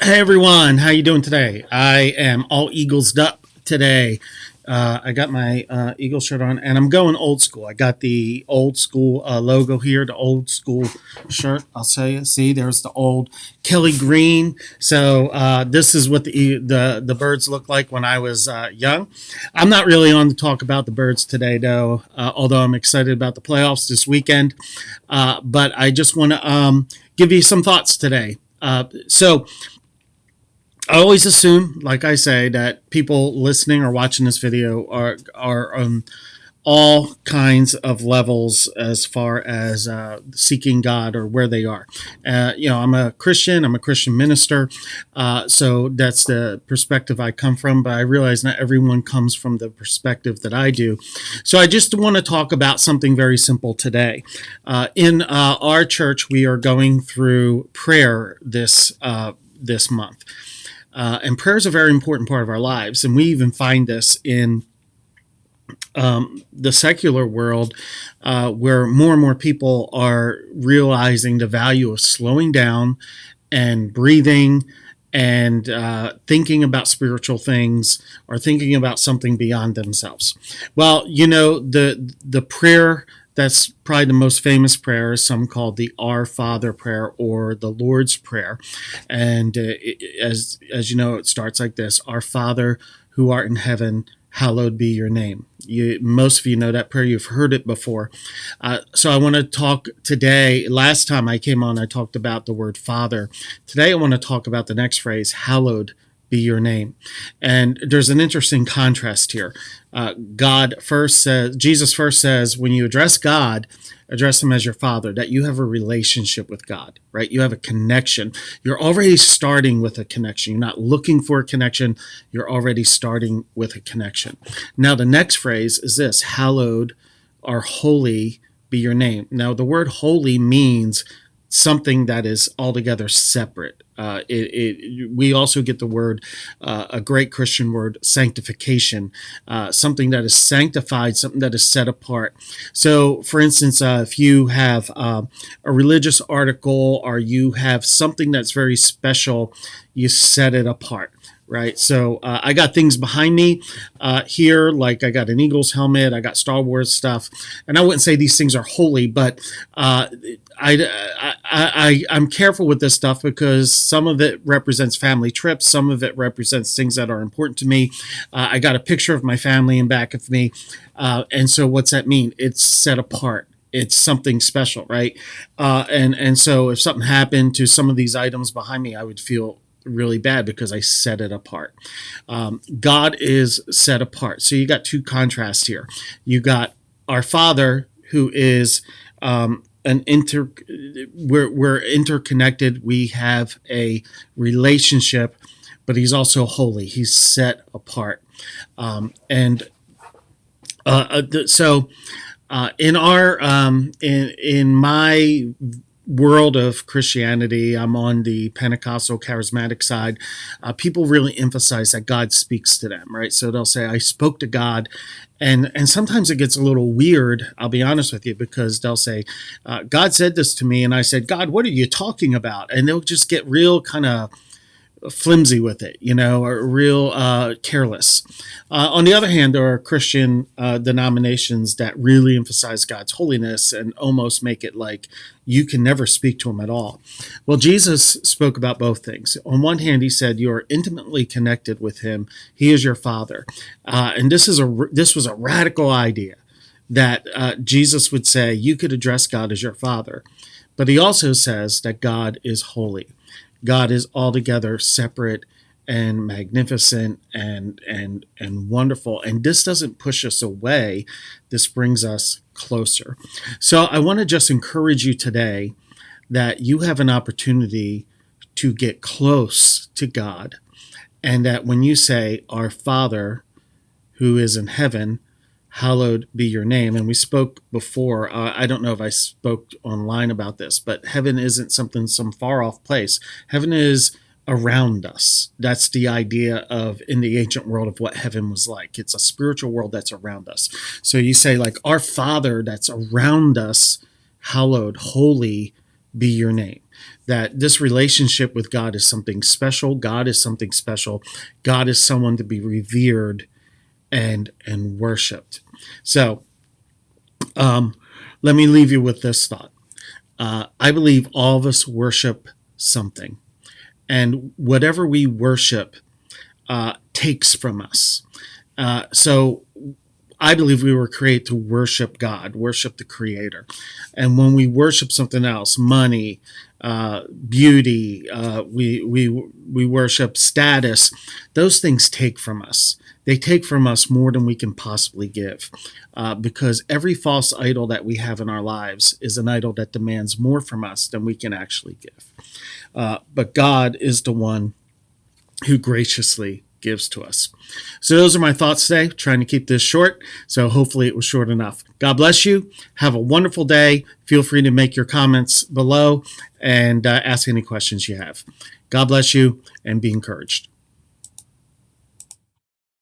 Hey everyone, how you doing today? I am all Eagles up today. I got my Eagle shirt on, and I'm going old school. I got the old school logo here, the old school shirt. I'll say you. See, there's the old Kelly Green. So this is what the birds look like when I was young. I'm not really on to talk about the birds today, though. Although I'm excited about the playoffs this weekend, but I just want to give you some thoughts today. So I always assume, like I say, that people listening or watching this video are on all kinds of levels as far as seeking God or where they are. I'm a Christian. I'm a Christian minister, so that's the perspective I come from. But I realize not everyone comes from the perspective that I do. So I just want to talk about something very simple today. In our church, we are going through prayer this month. And prayer is a very important part of our lives. And we even find this in the secular world, where more and more people are realizing the value of slowing down and breathing and thinking about spiritual things or thinking about something beyond themselves. Well, the prayer that's probably the most famous prayer is some called the Our Father prayer or the Lord's Prayer. And as you know, it starts like this: Our Father who art in heaven, hallowed be your name. Most of you know that prayer. You've heard it before. So I want to talk today. Last time I came on, I talked about the word Father. Today I want to talk about the next phrase, hallowed be your name. And there's an interesting contrast here. Jesus first says, when you address God, address him as your Father, that you have a relationship with God, right? You have a connection. You're already starting with a connection. You're not looking for a connection. You're already starting with a connection. Now, the next phrase is this: hallowed or holy be your name. Now, the word holy means something that is altogether separate. We also get the word, a great Christian word, sanctification, something that is sanctified, something that is set apart. So, for instance, if you have a religious article or you have something that's very special, you set it apart. Right. So I got things behind me here, like I got an Eagles helmet, I got Star Wars stuff, and I wouldn't say these things are holy, but I'm careful with this stuff because some of it represents family trips, some of it represents things that are important to me. I got a picture of my family in back of me, and so what's that mean? It's set apart. It's something special, right? And so if something happened to some of these items behind me, I would feel really bad because I set it apart. God is set apart. So you got two contrasts here. You got our Father, who is we're interconnected. We have a relationship, but he's also holy. He's set apart. In my world of Christianity, I'm on the Pentecostal charismatic side. People really emphasize that God speaks to them, right? So they'll say, I spoke to God. And sometimes it gets a little weird, I'll be honest with you, because they'll say, God said this to me. And I said, God, what are you talking about? And they'll just get real kind of flimsy with it, or real careless. On the other hand, there are Christian denominations that really emphasize God's holiness and almost make it like you can never speak to him at all. Well, Jesus spoke about both things. On one hand, he said, you are intimately connected with him. He is your Father. And this was a radical idea that Jesus would say you could address God as your Father. But he also says that God is holy. God is altogether separate and magnificent and wonderful. And this doesn't push us away. This brings us closer. So I want to just encourage you today that you have an opportunity to get close to God. And that when you say, Our Father who is in heaven, hallowed be your name. And we spoke before, I don't know if I spoke online about this, but heaven isn't some far off place. Heaven is around us. That's the idea of, in the ancient world, of what heaven was like. It's a spiritual world that's around us. So you say, like, our Father that's around us, hallowed, holy be your name. that this relationship with God is something special. God is something special. God is someone to be revered and worshipped. So let me leave you with this thought. I believe all of us worship something, and whatever we worship takes from us. So I believe we were created to worship God, worship the Creator. And when we worship something else, money, beauty, we worship status, those things take from us. They take from us more than we can possibly give, because every false idol that we have in our lives is an idol that demands more from us than we can actually give. But God is the one who graciously gives to us. So those are my thoughts today, trying to keep this short. So hopefully it was short enough. God bless you. Have a wonderful day. Feel free to make your comments below and ask any questions you have. God bless you and be encouraged.